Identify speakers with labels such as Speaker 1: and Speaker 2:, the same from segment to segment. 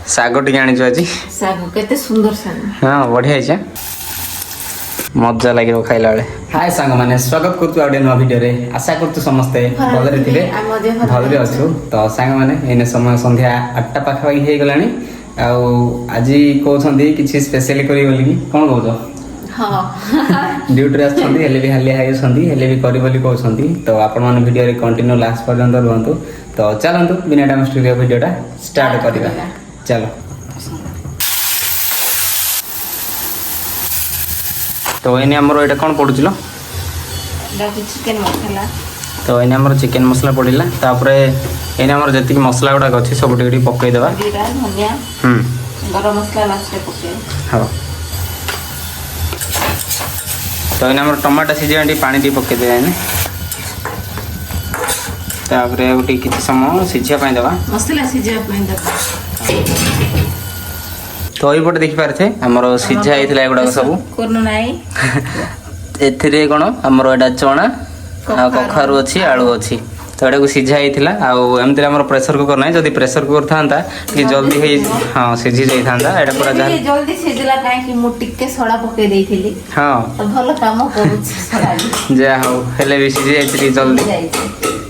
Speaker 1: ଶାଗ ଟିକେ ଆଣିଛୁ ଆଜି।
Speaker 2: ଶାଗ କେତେ ସୁନ୍ଦର ଶାଗ।
Speaker 1: ହଁ ବଢିଆ ହେଇଛି। ମଜା ଲାଗିବ ଖାଇଲା ବେଳେ। ହାଏ ସାଙ୍ଗମାନେ, ସ୍ୱାଗତ କରୁଛୁ ଆଉ ଗୋଟେ ନୂଆ ଭିଡ଼ିଓରେ। ଆଶା କରୁଛୁ ସମସ୍ତେ ଭଲରେ ଥିବେ, ଭଲରେ ଅଛୁ। ତ ସାଙ୍ଗମାନେ ଏଇନେ ସମୟ ସନ୍ଧ୍ୟା 8ଟା ପାଖାପାଖି ହେଇଗଲାଣି। ଆଉ ଆଜି କହୁଛନ୍ତି କିଛି ସ୍ପେଶାଲି କରିବେ ବୋଲିକି, କ'ଣ କହୁଛ? ଡ୍ୟୁଟିରେ ଆସିଛନ୍ତି ହେଲେ ବି ହାଲିଆ ହେଇଛନ୍ତି, ହେଲେ ବି କରି ବୋଲି କହୁଛନ୍ତି। ତ ଆପଣମାନେ ଭିଡ଼ିଓରେ କଣ୍ଟିନ୍ୟୁ ଲାଷ୍ଟ ପର୍ଯ୍ୟନ୍ତ ରୁହନ୍ତୁ। ତ ଚାଲନ୍ତୁ ବିନା ଟାଇମ୍ ଷ୍ଟୁଡ଼ିଓ ଭିଡ଼ିଓଟା ଷ୍ଟାର୍ଟ କରିବା। ଚାଲ। ତ ଏଇନେ ଆମର ଏଇଟା କ'ଣ ପଡ଼ୁছিল?
Speaker 2: ଚିକେନ ମସଲା।
Speaker 1: ତ ଏଇନେ ଆମର ଚିକେନ ମସଲା ପଡ଼ିଲା। ତାପରେ ଏଇନେ ଆମର ଯେତିକି ମସଲା ଗୁଡ଼ାକ ଅଛି ସବୁ ଟିକେ ଟିକେ ପକେଇଦେବା।
Speaker 2: ଜିରା, ଧନିଆ, ଗରମ ମସଲା ଲାଷ୍ଟରେ ପକେଇବା।
Speaker 1: ହଉ। ତ ଏଇନେ ଆମର ଟମାଟୋ ସିଝିବା ଟିକେ ପାଣି ଟିକେ ପକେଇଦେବା ଏଇନେ। ତାପରେ ଆଉ ଟିକେ କିଛି ସମୟ ସିଝିବା ପାଇଁ ଦେବା।
Speaker 2: ମସଲା ସିଝିବା ପାଇଁ ଦେବା।
Speaker 1: ତ ଏଇପଟେ ଦେଖିପାରୁଛେ ଆମର ସିଝା ହେଇଥିଲା ଏଗୁଡ଼ାକ ସବୁ। ଏଥିରେ କ'ଣ ଆମର ଏଇଟା ଚଣା ଆଉ କଖାରୁ ଅଛି, ଆଳୁ ଅଛି। ତ ଏଟାକୁ ସିଝା ହେଇଥିଲା। ଆଉ ଏମିତିରେ ଆମର ପ୍ରେସର କୁକର ନାହିଁ, ଯଦି ପ୍ରେସର କୁକର ଥାନ୍ତା ଟିକେ ଜଲ୍ଦି ହେଇ ସିଝି ଯାଇଥାନ୍ତା। ଏଇଟା ପୁରା
Speaker 2: ଜଲ୍ଦି ସିଝିଲା କାହିଁକି ମୁଁ ଟିକେ ସୋଡ଼ା ପକେଇ ଦେଇଥିଲି।
Speaker 1: ହଁ
Speaker 2: ଭଲ କାମ କରୁଛି
Speaker 1: ଯାହା ହଉ, ହେଲେ ବି ସିଝି ଯାଇଛି ଟିକେ ଜଲ୍ଦି।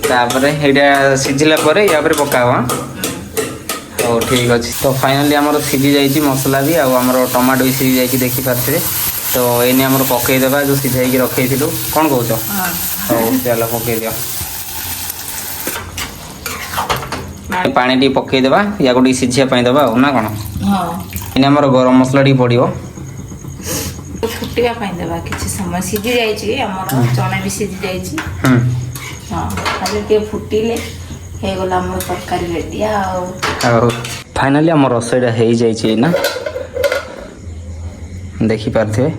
Speaker 1: ତାପରେ ଏଇଟା ସିଝିଲା ପରେ ୟା ଉପରେ ପକାହବ। ହଉ ଠିକ୍ ଅଛି। ତ ଫାଇନାଲି ଆମର ସିଝି ଯାଇଛି ମସଲା ବି, ଆଉ ଆମର ଟମାଟୋ ବି ସିଝି ଯାଇକି ଦେଖିପାରୁଥିବେ। ତ ଏଇନେ ଆମର ପକେଇଦେବା ଯେଉଁ ସିଝାଇକି ରଖେଇଥିଲୁ। କ'ଣ କହୁଛ? ହଉ ଚାଲ ପକେଇଦିଅ। ପାଣି ଟିକେ ପକେଇଦେବା, ୟାକୁ ଟିକେ ସିଝିବା ପାଇଁ ଦେବା ଆଉ, ନା କ'ଣ? ଏଇନେ ଆମର ଗରମ ମସଲା ଟିକେ ପଡ଼ିବ।
Speaker 2: ଫୁଟିବା ପାଇଁ ଦେବା କିଛି ସମୟ। ସିଝି ଯାଇଛି ଆମର, ଚଣା ବି ସିଝି ଯାଇଛି। ଖାଲି ଟିକେ ଫୁଟିଲେ ହେଇଗଲା ଆମର ତରକାରୀ ରେଡି। ଆଉ
Speaker 1: ଫାଇନାଲି ଆମ ରୋଷେଇଟା ହେଇଯାଇଛି ନା, ଦେଖିପାରୁଥିବେ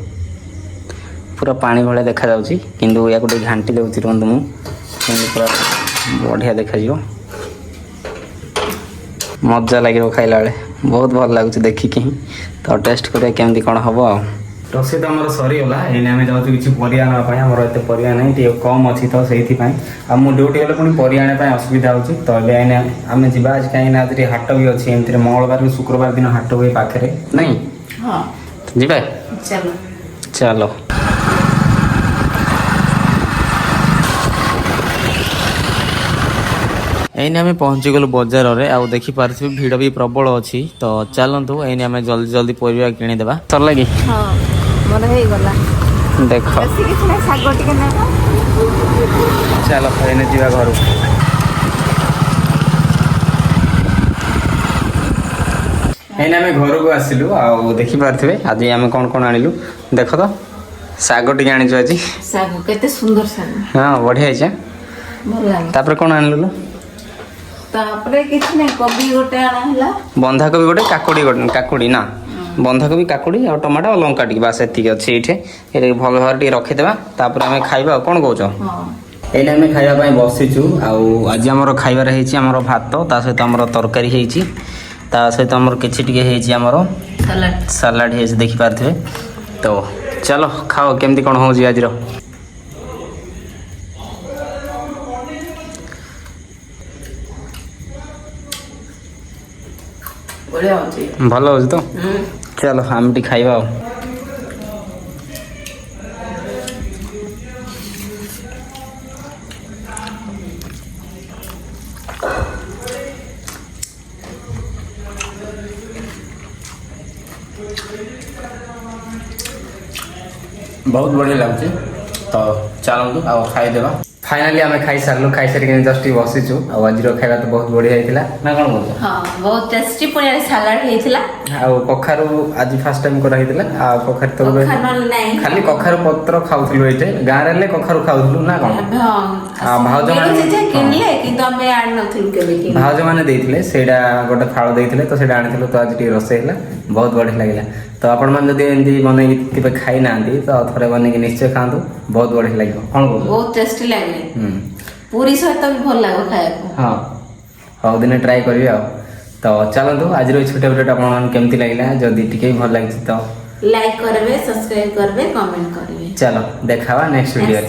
Speaker 1: ପୁରା ପାଣି ଭଳିଆ ଦେଖାଯାଉଛି। କିନ୍ତୁ ୟାକୁ ଟିକେ ଘାଣ୍ଟି ଦେଉଛି, ରୁହନ୍ତୁ ମୁଁ, କିନ୍ତୁ ପୁରା ବଢ଼ିଆ ଦେଖାଯିବ। ମଜା ଲାଗିବ ଖାଇଲା ବେଳେ, ବହୁତ ଭଲ ଲାଗୁଛି ଦେଖିକି। ତ ଟେଷ୍ଟ କରିବା କେମିତି କ'ଣ ହେବ ଆଉ। ରୋଷେଇ ତ ଆମର ସରିଗଲା। ଏଇନେ ଆମେ ଯାଉଛୁ କିଛି ପରିବା ଆଣିବା ପାଇଁ। ଆମର ଏତେ ପରିବା ନାହିଁ, ଟିକେ କମ୍ ଅଛି ତ ସେଇଥିପାଇଁ। ଆଉ ମୁଁ ଡ୍ୟୁଟି ଗଲେ ପୁଣି ପରିବା ଆଣିବା ପାଇଁ ଅସୁବିଧା ହେଉଛି। ତ ଏବେ ଏଇନେ ଆମେ ଯିବା ଆଜି, କାହିଁକିନା ଆଜି ଟିକେ ହାଟ ବି ଅଛି। ଏମିତିରେ ମଙ୍ଗଳବାର କି ଶୁକ୍ରବାର ଦିନ ହାଟ ହୁଏ ପାଖରେ, ନାଇଁ? ଯିବା, ଚାଲ। ଏଇନେ ଆମେ ପହଞ୍ଚିଗଲୁ ବଜାରରେ। ଆଉ ଦେଖିପାରୁଥିବେ ଭିଡ଼ ବି ପ୍ରବଳ ଅଛି। ତ ଚାଲନ୍ତୁ ଏଇନେ ଆମେ ଜଲ୍ଦି ଜଲ୍ଦି ପରିବା କିଣିଦେବା। ସରିଲା କି?
Speaker 2: ମୋର ହେଇଗଲା।
Speaker 1: ଦେଖ,
Speaker 2: ଶାଗ ଟିକେ ନେବା।
Speaker 1: ଚାଲ ଏଇନେ ଯିବା ଘରକୁ। ଏଇନେ ଆମେ ଘରକୁ ଆସିଲୁ। ଆଉ ଦେଖିପାରୁଥିବେ ଆଜି ଆମେ କ'ଣ କ'ଣ ଆଣିଲୁ। ଦେଖ ତ, ଶାଗ ଟିକେ ଆଣିଛୁ ଆଜି।
Speaker 2: ଶାଗ କେତେ ସୁନ୍ଦର ଶାଗ।
Speaker 1: ହଁ ବଢ଼ିଆ ହେଇଛି।
Speaker 2: ଭଲ ଲାଗେ।
Speaker 1: ତାପରେ କ'ଣ ଆଣିଲୁ?
Speaker 2: ତାପରେ କିଛି ନାହିଁ, କୋବି ଗୋଟେ ଅଣା ହେଲା।
Speaker 1: ବନ୍ଧାକୋବି ଗୋଟେ, କାକୁଡ଼ି ନା, ବନ୍ଧାକୋବି, କାକୁଡ଼ି ଆଉ ଟମାଟୋ ଆଉ ଲଙ୍କା ଟିକେ, ବାସ୍ ଏତିକି ଅଛି ଏଇଠି। ଏଇଟା ଭଲ ଭାବରେ ଟିକେ ରଖିଦେବା, ତାପରେ ଆମେ ଖାଇବା ଆଉ, କ'ଣ କହୁଛ? ଏଇନେ ଆମେ ଖାଇବା ପାଇଁ ବସିଛୁ। ଆଉ ଆଜି ଆମର ଖାଇବାରେ ହେଇଛି ଆମର ଭାତ, ତା ସହିତ ଆମର ତରକାରୀ ହେଇଛି, ତା ସହିତ ଆମର କିଛି ଟିକେ ହେଇଛି ଆମର ସାଲାଡ଼ ହେଇଛି, ଦେଖିପାରୁଥିବେ। ତ ଚାଲ ଖାଅ, କେମିତି କ'ଣ ହେଉଛି ଆଜିର। ଭଲ ହେଉଛି ତ? ଚାଲ ଆମେ ଟିକେ ଖାଇବା ଆଉ। ବହୁତ ବଢ଼ିଆ ଲାଗୁଛି। ତ ଚାଲନ୍ତୁ ଆଉ ଖାଇଦେବା। ଫାଇନାଲି ଆମେ ଖାଇସାରିଲୁ। ଖାଇସାରିକି ଜଷ୍ଟ ଟିକେ ବସିଛୁ। ଆଉ ଆଜିର ଖାଇବା ତ ବହୁତ ବଢ଼ିଆ ହେଇଥିଲା, ନା କ'ଣ କହୁଛ?
Speaker 2: ବହୁତ ଟେଷ୍ଟି। ପୁଣି ସାଲାଡ ହେଇଥିଲା।
Speaker 1: ଆଉ କଖାରୁ ଆଜି ଫାଷ୍ଟ ଟାଇମ୍ କରାହେଇଥିଲା। ଆଉ କଖାରୁ ତ ଖାଲି କଖାରୁ ପତ୍ର ଖାଉଥିଲୁ ଏଇଠି। ଗାଁରେ ହେଲେ କଖାରୁ ଖାଉଥିଲୁ, ନା କ'ଣ? ଭାଉଜ ମାନେ ଦେଇଥିଲେ, ସେଇଟା ଗୋଟେ ଫାଳ ଦେଇଥିଲେ, ତ ସେଇଟା ଆଣିଥିଲୁ। ତ ଆଜି ଟିକେ ରୋଷେଇ ହେଲା, ବହୁତ ବଢ଼ିଆ ଲାଗିଲା। ତ ଆପଣମାନେ ଯଦି ଏମିତି ବନେଇକି କେବେ ଖାଇନାହାନ୍ତି ତ ଥରେ ବନେଇକି ନିଶ୍ଚୟ ଖାଆନ୍ତୁ, ବହୁତ ବଢ଼ିଆ ଲାଗିବ। କ'ଣ କହୁଛ?
Speaker 2: ବହୁତ ଟେଷ୍ଟି ଲାଗେ। ପୁରୀ ସହିତ ବି ଭଲ ଲାଗେ ଖାଇବାକୁ।
Speaker 1: ହଉ ଦିନେ ଟ୍ରାଏ କରିବି ଆଉ। ତ ଚାଲନ୍ତୁ ଆଜିର ଏଇ ଛୋଟ ଭିଡ଼ିଓଟା ଆପଣମାନଙ୍କୁ କେମିତି ଲାଗିଲା, ଯଦି ଟିକେ ବି ଭଲ ଲାଗିଛି ତ
Speaker 2: ଲାଇକ୍ କରିବେ, ସବସ୍କ୍ରାଇବ୍ କରିବେ, କମେଣ୍ଟ କରିବେ।
Speaker 1: ଚାଲ ଦେଖାବା ନେକ୍ସଟ ଭିଡ଼ିଓରେ।